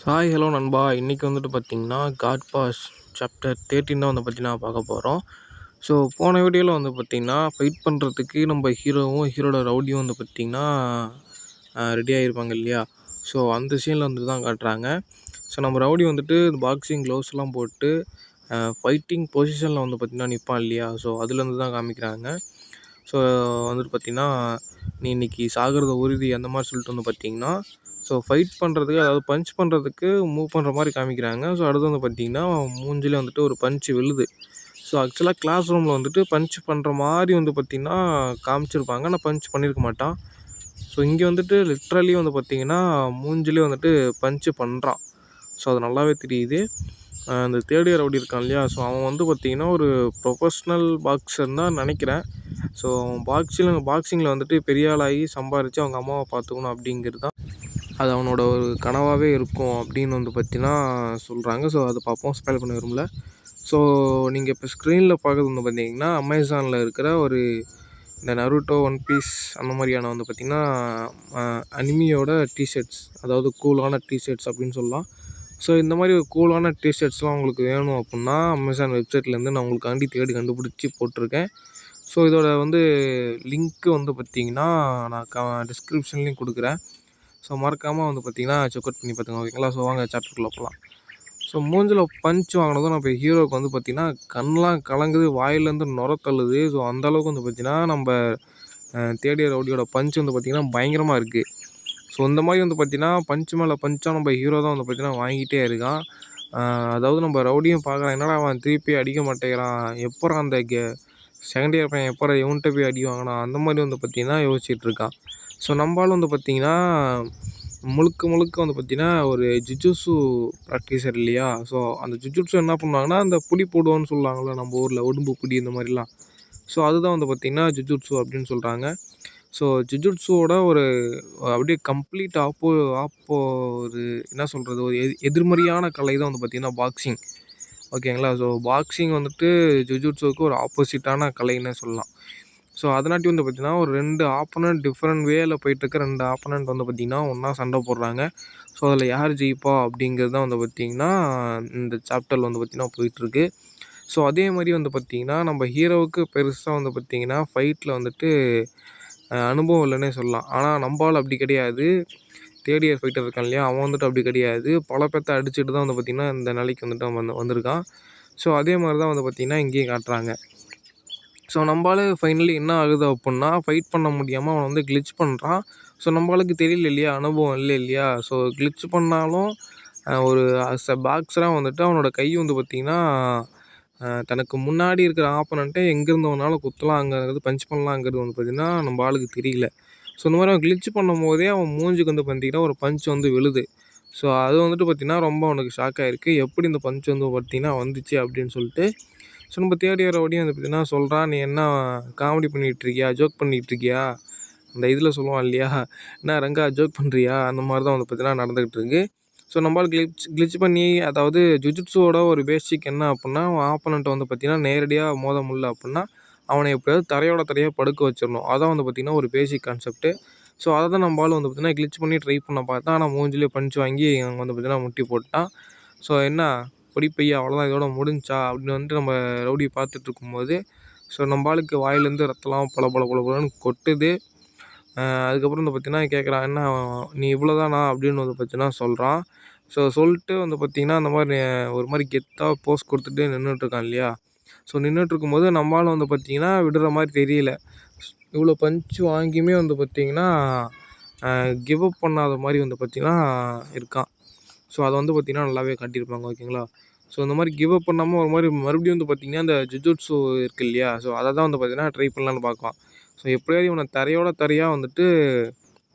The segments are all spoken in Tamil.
ஹலோ நண்பா. இன்னைக்கு வந்துட்டு பார்த்தீங்கன்னா, காட் பாஸ் சாப்டர் 13 தான் வந்து பார்த்தீங்கன்னா பார்க்க போறோம். ஸோ போன வீடியோல வந்து பார்த்தீங்கன்னா, ஃபைட் பண்ணுறதுக்கு நம்ம ஹீரோவும், ஹீரோட ரவுடியும் வந்து பார்த்தீங்கன்னா, ரெடி ஆகியிருப்பாங்க இல்லையா? ஸோ அந்த சீனில் வந்து தான் காட்டுறாங்க. ஸோ நம்ம ரவுடி வந்துட்டு பாக்ஸிங் க்ளவுஸ்லாம் போட்டு ஃபைட்டிங் பொசிஷனில் வந்து பார்த்தீங்கன்னா நிற்பான் இல்லையா? ஸோ அதுலேருந்து தான் காமிக்கிறாங்க. ஸோ வந்துட்டு பார்த்தீங்கன்னா, நீ இன்னைக்கு சாகிறது உறுதி அந்த மாதிரி சொல்லிட்டு வந்து பார்த்தீங்கன்னா, ஸோ ஃபைட் பண்ணுறதுக்கு, அதாவது பஞ்ச் பண்ணுறதுக்கு மூவ் பண்ணுற மாதிரி காமிக்கிறாங்க. ஸோ அடுத்து வந்து பார்த்தீங்கன்னா, மூஞ்சிலே வந்துட்டு ஒரு பஞ்ச் விழுது. ஸோ ஆக்சுவலாக கிளாஸ் ரூமில் வந்துட்டு பஞ்ச் பண்ணுற மாதிரி வந்து பார்த்தீங்கன்னா காமிச்சிருப்பாங்க. ஆனால் பஞ்ச் பண்ணியிருக்க மாட்டான். ஸோ இங்கே வந்துட்டு லிட்ரலி வந்து பார்த்தீங்கன்னா, மூஞ்சிலே வந்துட்டு பஞ்ச் பண்ணுறான். ஸோ அது நல்லாவே தெரியுது. அந்த தேர்ட் இயர் ரவுடி இருக்கான் இல்லையா? ஸோ அவன் வந்து பார்த்தீங்கன்னா, ஒரு ப்ரொஃபஷ்னல் பாக்ஸர்னு தான் நினைக்கிறேன். ஸோ பாக்ஸிங்கில் வந்துட்டு பெரிய ஆளாகி சம்பாரித்து அவங்க அம்மாவை பார்த்துக்கணும் அப்படிங்கிறது தான் அது அவனோட ஒரு கனவாகவே இருக்கும் அப்படின்னு வந்து பார்த்தீங்கன்னா சொல்கிறாங்க. ஸோ அதை பார்ப்போம், ஸ்பெல் பண்ண விரும்பல. ஸோ நீங்கள் இப்போ ஸ்க்ரீனில் பார்க்குறது வந்து பார்த்தீங்கன்னா, அமேசானில் இருக்கிற ஒரு இந்த நருட்டோ, ஒன் பீஸ் அந்த மாதிரியான வந்து பார்த்திங்கன்னா அனிமியோட டிஷர்ட்ஸ், அதாவது கூலான டிஷர்ட்ஸ் அப்படின்னு சொல்லலாம். ஸோ இந்த மாதிரி ஒரு கூலான டிஷர்ட்ஸ்லாம் உங்களுக்கு வேணும் அப்புடின்னா, அமேசான் வெப்சைட்லேருந்து நான் உங்களுக்காண்டி தேடி கண்டுபிடிச்சி போட்டிருக்கேன். ஸோ இதோட வந்து லிங்க்கு வந்து பார்த்திங்கன்னா நான் டிஸ்கிரிப்ஷன்லேயும் கொடுக்குறேன். ஸோ மறக்காமல் வந்து பார்த்திங்கன்னா செக் அவுட் பண்ணி பார்த்துங்க, ஓகேங்களா? ஸோ வாங்க சாப்டருக்குள்ளே போகலாம். ஸோ மூஞ்சில் பஞ்ச் வாங்கினதும் நம்ம ஹீரோவுக்கு வந்து பார்த்திங்கன்னா கண்ணெலாம் கலங்குது, வாயிலேருந்து நுர தள்ளுது. ஸோ அந்தளவுக்கு வந்து பார்த்திங்கன்னா நம்ம தேர்ட் இயர் ரவுடியோட பஞ்ச் வந்து பார்த்திங்கன்னா பயங்கரமாக இருக்குது. ஸோ இந்த மாதிரி வந்து பார்த்திங்கன்னா பஞ்ச் மேலே பஞ்சாக நம்ம ஹீரோ தான் வந்து பார்த்திங்கன்னா வாங்கிட்டே இருக்கான். அதாவது நம்ம ரவுடியும் பார்க்குறான், என்னடா அவன் திருப்பி அடிக்க மாட்டேங்கிறான், எப்பட்றா அந்த செகண்ட் இயர் பையன் எப்பட்றா இவன்கிட்ட போய் அடி வாங்கினான், அந்த மாதிரி வந்து பார்த்திங்கன்னா யோசிச்சுட்டு இருக்கான். ஸோ நம்மளால் வந்து பார்த்திங்கன்னா முழுக்க முழுக்க வந்து பார்த்திங்கன்னா ஒரு ஜுஜுட்சு ப்ராக்டிஸர் இல்லையா? ஸோ அந்த ஜுஜுட்சு என்ன பண்ணுவாங்கன்னா, அந்த புடி போடுவோன்னு சொல்லுவாங்கள்ல நம்ம ஊரில், உடும்பு புடி இந்த மாதிரிலாம். ஸோ அதுதான் வந்து பார்த்திங்கன்னா ஜுஜுட்சு அப்படின்னு சொல்கிறாங்க. ஸோ ஜுஜுட்சுவோட ஒரு அப்படியே கம்ப்ளீட் ஆப்போ ஒரு என்ன சொல்கிறது, ஒரு எதிர்மறையான கலை தான் வந்து பார்த்திங்கன்னா பாக்ஸிங், ஓகேங்களா? ஸோ பாக்ஸிங் வந்துட்டு ஜுஜுட்சுவுக்கு ஒரு ஆப்போசிட்டான கலைன்னே சொல்லலாம். ஸோ அதனாட்டி வந்து பார்த்திங்கன்னா ஒரு 2 ஆப்போனன்ட் டிஃப்ரெண்ட் வேயில் போயிட்டுருக்க 2 ஆப்போனன்ட் வந்து பார்த்திங்கன்னா ஒன்றா சண்டை போடுறாங்க. ஸோ அதில் யார் ஜெயிப்பா அப்படிங்கிறது தான் வந்து பார்த்திங்கன்னா இந்த சாப்டரில் வந்து பார்த்திங்கன்னா போயிட்டுருக்கு. ஸோ அதே மாதிரி வந்து பார்த்திங்கன்னா நம்ம ஹீரோவுக்கு பெருசாக வந்து பார்த்திங்கன்னா ஃபைட்டில் வந்துட்டு அனுபவம் இல்லைன்னே சொல்லலாம். ஆனால் நம்ம ஆள் அப்படி கிடையாது. தேர்ட் இயர் ஃபைட்டர் இருக்கான் இல்லையா? அவன் வந்துட்டு அப்படி கிடையாது. பல பேத்த அடிச்சுட்டு தான் வந்து பார்த்திங்கன்னா இந்த நிலைக்கு வந்துட்டு அவன் வந்திருக்கான். ஸோ அதே மாதிரி தான் வந்து பார்த்திங்கன்னா இங்கேயும் காட்டுறாங்க. ஸோ நம்மளால ஃபைனலி என்ன ஆகுது அப்புடின்னா, ஃபைட் பண்ண முடியாமல் அவன் வந்து கிளிச் பண்ணுறான். ஸோ நம்மளுக்கு தெரியல இல்லையா, அனுபவம் இல்லை இல்லையா? ஸோ கிளிச் பண்ணாலும் ஒரு ஆஸ் அ பாக்ஸராக வந்துட்டு அவனோட கை வந்து பார்த்திங்கன்னா தனக்கு முன்னாடி இருக்கிற ஆப்போனண்ட்டை எங்கேருந்து வேணாலும் குத்தலாங்கிறது, பஞ்ச் பண்ணலாங்கிறது வந்து பார்த்திங்கன்னா நம்ம ஆளுக்கு தெரியல. ஸோ இந்த மாதிரி அவன் கிளிச் பண்ணும்போதே அவன் மூஞ்சுக்கு வந்து பார்த்திங்கன்னா ஒரு பஞ்ச் வந்து விழுது. ஸோ அது வந்துட்டு பார்த்திங்கன்னா ரொம்ப அவனுக்கு ஷாக் ஆகிருக்கு. எப்படி இந்த பஞ்ச் வந்து பார்த்திங்கன்னா வந்துச்சு அப்படின்னு சொல்லிட்டு. ஸோ நம்ம தேர்ட் இயர் ரவுடியும் வந்து பார்த்திங்கன்னா சொல்கிறான், நீ என்ன காமெடி பண்ணிகிட்ருக்கியா, ஜோக் பண்ணிகிட்ருக்கியா, அந்த இதில் சொல்லுவான் இல்லையா, என்ன ரங்கா ஜோக் பண்ணுறியா, அந்த மாதிரி தான் வந்து பார்த்திங்கன்னா நடந்துக்கிட்டு இருக்கு. ஸோ நம்மளால் கிளிச் பண்ணி, அதாவது ஜுஜுட்சுவோட ஒரு பேசிக் என்ன அப்புடின்னா, அவன் ஆப்போனண்ட்டை வந்து பார்த்திங்கன்னா நேரடியாக மோத முடியல அப்புடின்னா அவனை எப்படியாவது தரையோட தரையாக படுக்க வச்சிடணும். அதான் வந்து பார்த்திங்கன்னா ஒரு பேசிக் கான்செப்ட்டு. ஸோ அதை தான் நம்ம ஆள் வந்து பார்த்திங்கன்னா கிளிச் பண்ணி ட்ரை பண்ண பார்த்தான். ஆனால் மூஞ்சிலே பஞ்ச் வாங்கி அங்கே வந்து பார்த்திங்கன்னா முட்டி போட்டான். ஸோ என்ன பொடி பையா அவ்வளோதான், இதோட முடிஞ்சா அப்படின்னு வந்துட்டு நம்ம ரவுடியை பார்த்துட்டு இருக்கும்போது, ஸோ நம்ம ஆளுக்கு வாயிலேருந்து ரத்தம்லாம் பொல பொல பொல பொலன்னு கொட்டுது. அதுக்கப்புறம் வந்து பார்த்திங்கன்னா கேட்குறான், என்ன நீ இவ்வளோதானா அப்படின்னு வந்து பார்த்திங்கன்னா சொல்கிறான். ஸோ சொல்லிட்டு வந்து பார்த்திங்கன்னா அந்த மாதிரி ஒரு மாதிரி கெத்தாக போஸ் கொடுத்துட்டு நின்றுட்டுருக்கான் இல்லையா? ஸோ நின்றுட்டுருக்கும்போது நம்ம ஆள் வந்து பார்த்திங்கன்னா விடுற மாதிரி தெரியல. இவ்வளோ பஞ்ச் வாங்கியுமே வந்து பார்த்திங்கன்னா கிவ் அப் பண்ணாத மாதிரி வந்து பார்த்திங்கன்னா இருக்கான். ஸோ அதை வந்து பார்த்திங்கன்னா நல்லாவே காட்டியிருப்பாங்க, ஓகேங்களா? ஸோ இந்த மாதிரி கிவ் அப் பண்ணாமல் ஒரு மாதிரி மறுபடியும் வந்து பார்த்திங்கன்னா இந்த ஜுஜுட்சு இருக்குது இல்லையா? ஸோ அதை தான் வந்து பார்த்திங்கன்னா ட்ரை பண்ணலான்னு பார்க்கலாம். ஸோ எப்படியாவது இவனை தரையோட தரையாக வந்துட்டு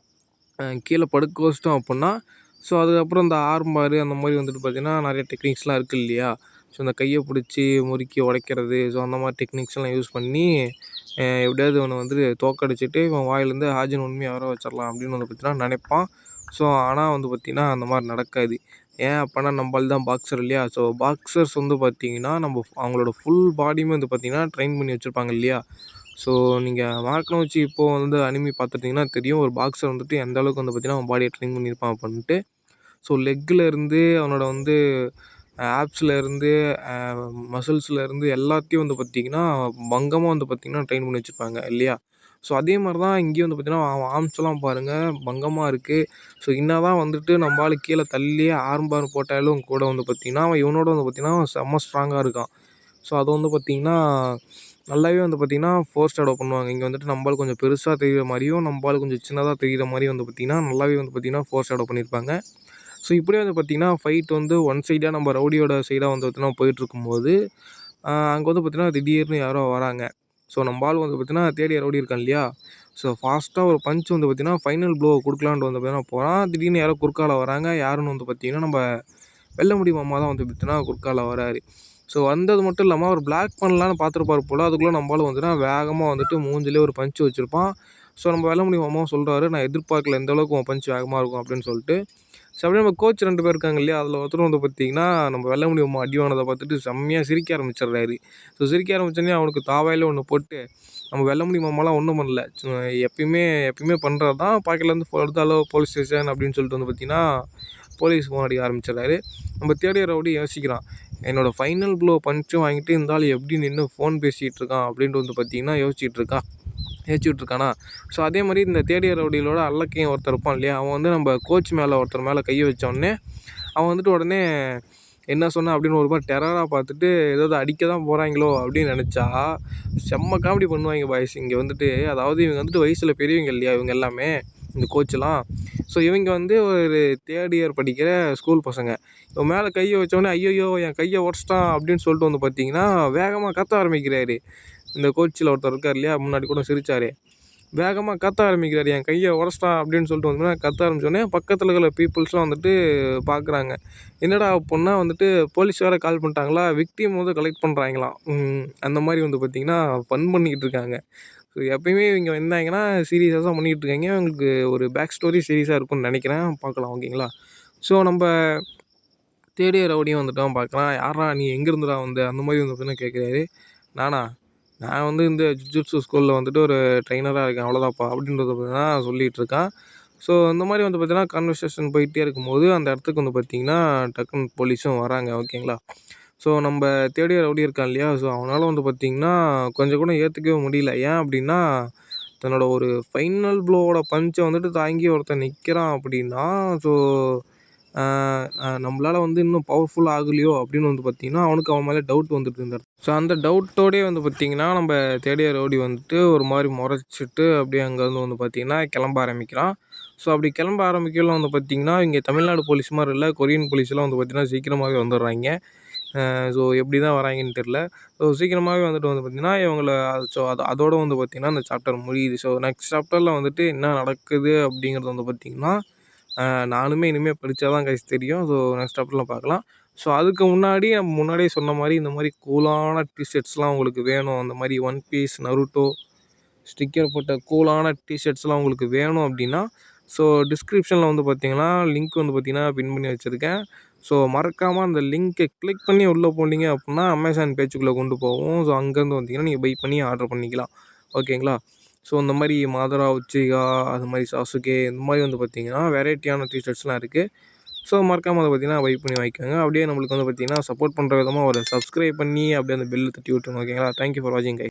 கீழே படுக்க வச்சிட்டோம் அப்புடின்னா, ஸோ அதுக்கப்புறம் இந்த ஆர்ம் பார் அந்த மாதிரி வந்துட்டு பார்த்திங்கன்னா நிறைய டெக்னிக்ஸ்லாம் இருக்குது இல்லையா? ஸோ இந்த கையை பிடிச்சி முறுக்கி உடைக்கிறது, ஸோ அந்த மாதிரி டெக்னிக்ஸ்லாம் யூஸ் பண்ணி எப்படியாவது இவனை வந்து தோற்கடிச்சிட்டு இவன் வாயிலேருந்து ஹாஜின் உண்மையை வர வச்சிடலாம் அப்படின்னு வந்து பார்த்திங்கன்னா நினைப்பான். ஸோ ஆனால் வந்து பார்த்திங்கன்னா அந்த மாதிரி நடக்காது. ஏன் அப்போனா நம்மால் தான் பாக்ஸர் இல்லையா? ஸோ பாக்ஸர்ஸ் வந்து பார்த்திங்கன்னா நம்ம அவங்களோட ஃபுல் பாடியுமே வந்து பார்த்திங்கன்னா ட்ரெயின் பண்ணி வச்சுருப்பாங்க இல்லையா? ஸோ நீங்கள் மார்க்னோ வச்சு இப்போது வந்து அனிமி பார்த்துட்டிங்கன்னா தெரியும், ஒரு பாக்ஸர் வந்துட்டு எந்த அளவுக்கு வந்து பார்த்திங்கன்னா அவன் பாடியை ட்ரெயின் பண்ணியிருப்பான் அப்படின்ட்டு. ஸோ லெக்கில் இருந்து அவனோட வந்து ஆப்ஸில் இருந்து மசில்ஸில் இருந்து எல்லாத்தையும் வந்து பார்த்திங்கன்னா பங்கமாக வந்து பார்த்திங்கன்னா ட்ரெயின் பண்ணி வச்சுருப்பாங்க இல்லையா? ஸோ அதே மாதிரி தான் இங்கேயும் வந்து பார்த்திங்கன்னா அவன் ஆர்ம்ஸ்லாம் பாருங்கள் பங்கமாக இருக்குது. ஸோ என்னதான் வந்துட்டு நம்ம ஆள் கீழே தள்ளி ஆர்ம் பார் போட்டாலும் கூட வந்து பார்த்திங்கன்னா அவன் இவனோட வந்து பார்த்திங்கன்னா செம்ம ஸ்ட்ராங்காக இருக்கான். ஸோ அது வந்து பார்த்திங்கன்னா நல்லாவே வந்து பார்த்திங்கன்னா ஃபோர் ஷேடோ பண்ணுவாங்க. இங்கே வந்துட்டு நம்ம ஆள் கொஞ்சம் பெருசாக தெரிகிற மாதிரியும் நம்ம ஆள் கொஞ்சம் சின்னதாக தெரிகிற மாதிரியும் வந்து பார்த்திங்கன்னா நல்லாவே வந்து பார்த்திங்கன்னா ஃபோர் ஷேடோ பண்ணியிருப்பாங்க. ஸோ இப்படியே வந்து பார்த்திங்கன்னா ஃபைட் வந்து ஒன் சைடாக நம்ம ரவுடியோட சைடாக வந்து பார்த்திங்கன்னா போயிட்டுருக்கும்போது அங்கே வந்து பார்த்திங்கன்னா திடீர்னு யாரோ வராங்க. ஸோ நம்ம ஆள் வந்து பார்த்திங்கன்னா தேர்ட் இயர் ரவுடி இருக்கான் இல்லையா? ஸோ ஃபாஸ்ட்டாக ஒரு பஞ்ச் வந்து பார்த்திங்கன்னா ஃபைனல் ப்ளோ கொடுக்கலான்ட்டு வந்து பார்த்திங்கன்னா போகிறான். திடீர்னு யாரோ குறுக்கால வராங்க. யாருன்னு வந்து பார்த்திங்கன்னா நம்ம வெள்ளமுடி மாமா தான் வந்து பார்த்திங்கன்னா குறுக்கால வராரு. ஸோ வந்தது மட்டும் இல்லாமல் அவர் பிளாக் பண்ணலான்னு பார்த்துருப்பாரு போல். அதுக்குள்ளே நம்ம ஆள் வந்துன்னா வேகமாக வந்துட்டு மூஞ்சிலே ஒரு பஞ்ச் வச்சுருப்பான். ஸோ நம்ம வெள்ளமுடி மாமாவும் சொல்கிறாரு, நான் எதிர்பார்க்கல இந்த அளவுக்கு உன் பஞ்ச் வேகமாக இருக்கும் அப்படின்னு சொல்லிட்டு. ஸோ அப்படியே நம்ம கோச் 2 பேர் இருக்காங்க இல்லையா? அதில் ஒருத்தர் வந்து பார்த்திங்கன்னா நம்ம வெள்ளமுடி மாமா அடி வாங்கினதை பார்த்துட்டு செம்மையாக சிரிக்க ஆரம்பிச்சிடுறாரு. ஸோ சிரிக்க ஆரம்பிச்சோடனே அவனுக்கு தாவாயில ஒன்று போட்டு நம்ம வெள்ளமுடி மாமாலாம் ஒன்றும் பண்ணல. எப்பயுமே பண்ணுறது தான். பாக்கெட்லேருந்து எடுத்தாலோ போலீஸ் ஸ்டேஷன் அப்படின்னு சொல்லிட்டு வந்து பார்த்திங்கன்னா போலீஸ் ஃபோன் அடிக்க ஆரம்பிச்சிடுறாரு. நம்ம தேர்ட் இயர் ரவுடி யோசிக்கிறான், என்னோடய ஃபைனல் ப்ளோ பஞ்சும் வாங்கிட்டு இந்த ஆள் எப்படி நின்று ஃபோன் பேசிகிட்டு இருக்கான் அப்படின்ட்டு வந்து பார்த்திங்கன்னா யோசிச்சுட்டு இருக்கானா. ஸோ அதே மாதிரி இந்த தேர்ட் இயர் ரவுடிகளோட அல்லக்கையும் ஒருத்தர் இருப்பான் இல்லையா? அவன் வந்து நம்ம கோச் மேலே ஒருத்தர் மேலே கையை வச்சோடனே அவன் வந்துட்டு உடனே என்ன சொன்னான் அப்படின்னு ஒரு மாதிரி டெரராக பார்த்துட்டு ஏதாவது அடிக்க தான் போகிறாங்களோ அப்படின்னு நினச்சா செம்ம காமெடி பண்ணுவாங்க பாய்ஸ் இங்கே வந்துட்டு. அதாவது இவங்க வந்துட்டு வயசில் பெரியவங்க இல்லையா இவங்க எல்லாமே இந்த கோச்செலாம். ஸோ இவங்க வந்து ஒரு தேர்ட் இயர் படிக்கிற ஸ்கூல் பசங்க. இவன் மேலே கையை வச்சோடனே ஐயோ என் கையை உடச்சிட்டான் அப்படின்னு சொல்லிட்டு வந்து பார்த்திங்கன்னா வேகமாக கத்த ஆரம்பிக்கிறாரு. இந்த கோச்சில் ஒருத்தர் இருக்கார் இல்லையா? முன்னாடி கூட சிரித்தார். வேகமாக கத்த ஆரம்பிக்கிறார், என் கையை உடச்சிட்டான் அப்படின்னு சொல்லிட்டு வந்தோன்னா கத்த ஆரம்பித்தோடனே பக்கத்தில் இருக்கிற பீப்புள்ஸ்லாம் வந்துட்டு பார்க்குறாங்க. என்னடா அப்புடின்னா வந்துட்டு போலீஸ் வேறு கால் பண்ணிட்டாங்களா, விக்டிம் வந்து கலெக்ட் பண்ணுறாங்களாம். அந்த மாதிரி வந்து பார்த்திங்கன்னா ஃபன் பண்ணிக்கிட்டு இருக்காங்க. ஸோ எப்பயுமே இவங்க வந்தாங்கன்னா சீரியஸாக தான் பண்ணிக்கிட்டு இருக்காங்க. அவங்களுக்கு ஒரு பேக் ஸ்டோரி சீரியஸாக இருக்கும்னு நினைக்கிறேன். பார்க்கலாம் ஓகேங்களா? ஸோ நம்ம தேர்ட் இயர் ரவுடியும் வந்துட்டான் பார்க்கலாம். யாரா நீ எங்கேருந்துடா வந்த அந்த மாதிரி வந்து பார்த்தீங்கன்னா கேட்குறாரு. நான் வந்து இந்த ஜுஜுட்சு ஸ்கூலில் வந்துட்டு ஒரு ட்ரெயினராக இருக்கேன் அவ்வளோதான்ப்பா அப்படின்றத பார்த்தீங்கன்னா சொல்லிகிட்டு இருக்கான். ஸோ இந்த மாதிரி வந்து பார்த்தீங்கன்னா கான்வர்சேஷன் போயிட்டே இருக்கும்போது அந்த இடத்துக்கு வந்து பார்த்திங்கன்னா டக்குன்னு போலீஸும் வராங்க ஓகேங்களா? ஸோ நம்ம தேர்ட் இயர் ரவுடி இருக்கான் இல்லையா? ஸோ அவனால் வந்து பார்த்திங்கன்னா கொஞ்சம் கூட ஏற்றுக்கவே முடியல. ஏன் அப்படின்னா தன்னோட ஒரு ஃபைனல் ப்ளோவோட பஞ்சை வந்துட்டு தாங்கி ஒருத்தன் நிற்கிறான் அப்படின்னா ஸோ நம்மளால் வந்து இன்னும் பவர்ஃபுல் ஆகலையோ அப்படின்னு வந்து பார்த்திங்கன்னா அவனுக்கு அவன் மேலே டவுட் வந்துட்டு இருந்தார். ஸோ அந்த டவுட்டோடே வந்து பார்த்திங்கன்னா நம்ம தேர்ட் இயர் ரவுடி வந்துட்டு ஒரு மாதிரி முறைச்சிட்டு அப்படியே அங்கேருந்து வந்து பார்த்திங்கன்னா கிளம்ப ஆரம்பிக்கிறான். ஸோ அப்படி கிளம்ப ஆரம்பிக்கலாம் வந்து பார்த்திங்கன்னா இங்கே தமிழ்நாடு போலீஸ் மாதிரி இல்லை, கொரியன் போலீஸ்லாம் வந்து பார்த்திங்கன்னா சீக்கிரமாகவே வந்துடுறாங்க. ஸோ எப்படி தான் வராங்கன்னு தெரில. ஸோ சீக்கிரமாகவே வந்துட்டு வந்து பார்த்திங்கன்னா இவங்கள அதோடு வந்து பார்த்திங்கன்னா அந்த சாப்டர் முடியுது. ஸோ நெக்ஸ்ட் சாப்டரில் வந்துட்டு என்ன நடக்குது அப்படிங்கிறது வந்து பார்த்திங்கன்னா நானுமே இனிமேல் படித்தா தான் கைஸ் தெரியும். ஸோ நெக்ஸ்ட் சாப்டரில் பார்க்கலாம். ஸோ அதுக்கு முன்னாடி நம்ம முன்னாடியே சொன்ன மாதிரி இந்த மாதிரி கூலான டிஷர்ட்ஸ்லாம் உங்களுக்கு வேணும். அந்த மாதிரி ஒன் பீஸ், நருட்டோ ஸ்டிக்கர் போட்ட கூலான டிஷர்ட்ஸ்லாம் உங்களுக்கு வேணும் அப்படின்னா ஸோ டிஸ்கிரிப்ஷனில் வந்து பார்த்திங்கன்னா லிங்க் வந்து பார்த்திங்கன்னா பின் பண்ணி வச்சுருக்கேன். ஸோ மறக்காமல் அந்த லிங்க்கை கிளிக் பண்ணி உள்ளே போனீங்க அப்படின்னா அமேசான் பேஜுக்குள்ளே கொண்டு போவோம். ஸோ அங்கேருந்து வந்தீங்கன்னா நீங்கள் பை பண்ணி ஆர்டர் பண்ணிக்கலாம் ஓகேங்களா? ஸோ இந்த மாதிரி மாதரா, உச்சிகா, அது மாதிரி சாசுகே இந்த மாதிரி வந்து பார்த்திங்கன்னா வெரைட்டியான டிஷர்ட்ஸ்லாம் இருக்குது. ஸோ மறக்காமல் அதை பார்த்திங்கன்னா பை பண்ணி வாங்கிக்கோங்க. அப்படியே நம்மளுக்கு வந்து பார்த்திங்கன்னா சப்போர்ட் பண்ணுற விதமாக ஒரு சப்ஸ்கிரைப் பண்ணி அப்படியே அந்த பெல் தட்டி விட்டுருங்க ஓகேங்களா? தேங்க்யூ ஃபார் வாட்சிங் கைஸ்.